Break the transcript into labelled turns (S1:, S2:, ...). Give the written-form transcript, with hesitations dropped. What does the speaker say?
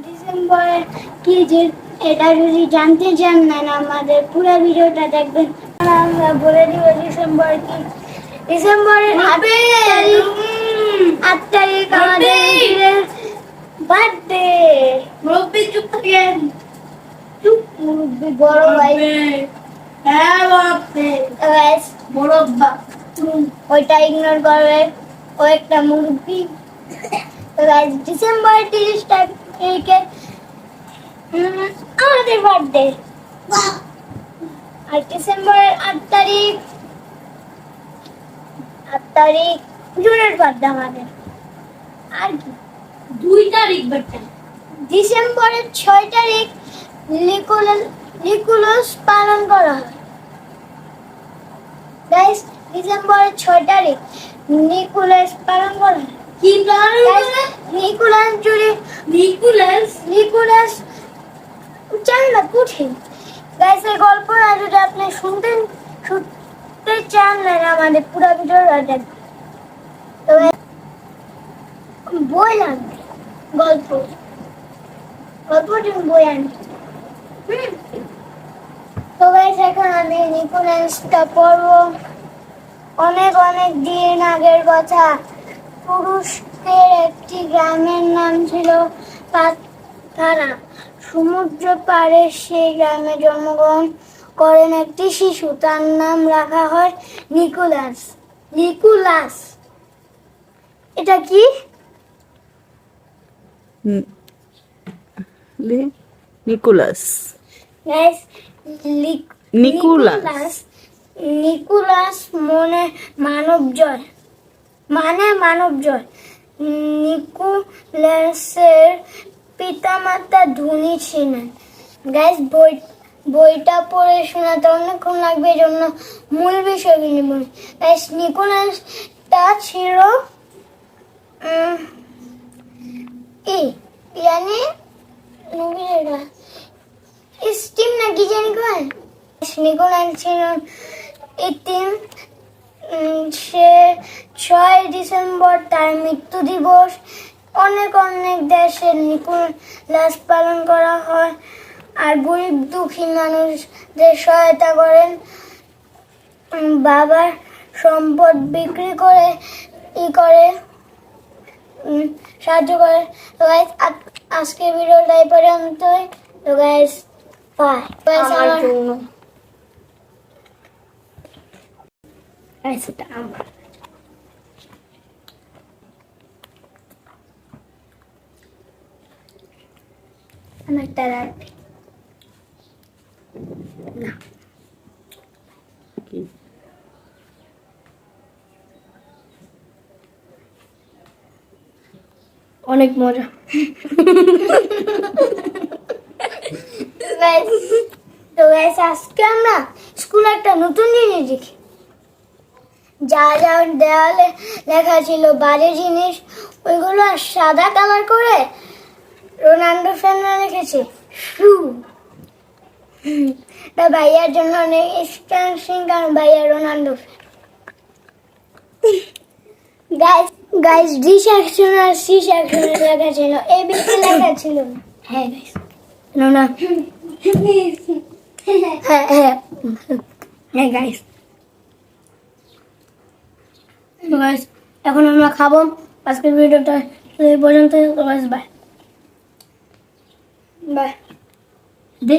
S1: ডিসেম্বরে কি যে এটা যদি জানতে চান না আমাদের পুরো ভিডিওটা দেখবেন। আমরা বলে দিব ডিসেম্বর কি। ডিসেম্বরের 8 তারিখ আমাদের বার্থডে। মুরব্বি চুপ থাকেন, চুপ। মুরব্বি বড় ভাই, হ্যাঁ বাপরে বড় বাপ, ওইটা ইগনোর করবে, ও একটা মুরব্বি। তো গাইস ডিসেম্বর 30 তারিখে আমাদের বার্থডে। আর ডিসেম্বরের 8 তারিখ জুনের বার্থডে আমাদের। আর কি 2 তারিখ বার্থডে। ডিসেম্বরের 6 তারিখ নিকোলাস পালন করা হয়। গাইস ডিসেম্বরের 6 তারিখ নিকোলাস পালন করা হয়। কি পালন করে? নিকোলাস জানলা কঠিন। গাইস এই গল্পটা যদি আপনি শুনতে চান না আমাদের পুরো ভিডিওটা দেখবেন। তবে বই লাগবে, গল্পটি বই আনবে। তো গাইস এখন আমি নিকোলাসটা পড়বো। অনেক দিন আগের কথা। তুরস্কের একটি গ্রামের নাম ছিল পাতারা। সমুদ্র পাড়ে সেই গ্রামে জন্মগ্রহণ করেন একটি শিশু। তার নাম রাখা হয় নিকোলাস। এটা কি?
S2: নিকোলাস।
S1: গাইস নিকোলাস মানব জয়। নিকোলাসের পিতামাতা ধনী ছিলেন। গাইস বইটা পড়ে শোনাতে অনেকক্ষণ লাগবে, এই জন্য মূল বিষয়গুলি বলি। গাইস নিকোলাসটা ছিল স্টিম নাকি জানি কয়। নিকোলাস ছিল ইতিম। সে 6 ডিসেম্বর তার মৃত্যু দিবস। অনেক দেশে নিকোলাস পালন করা হয়। আর গরিব দুঃখী মানুষদের সহায়তা করেন। বাবার সম্পদ বিক্রি করে সাহায্য করে। তো গাইস আজকে ভিডিওটা এই পর্যন্তই। তো গাইস বাই। আমার জন্য গাইস এটা আমার তারা না অনেক মজা। তো গাইস আজকে আমরা স্কুলে একটা নতুন জিনিস দেখি। যা দেওয়ালে লেখা ছিল বাজে জিনিস, ওইগুলো সাদা কালার করে রোনাল্ডো ফ্যানরা লিখেছে শু। ভাইয়ার জন্য অনেক স্ট্যান্সিং, কারণ ভাইয়া Ronaldo fan. Guys D section আর সি সেকশনে লেখা ছিল, এ বি তে লেখা ছিল না। হ্যাঁ গাইস না হ্যাঁ গাইস। এখন আমরা খাবো। আজকের ভিডিওটা এই পর্যন্ত। Bye bye. দে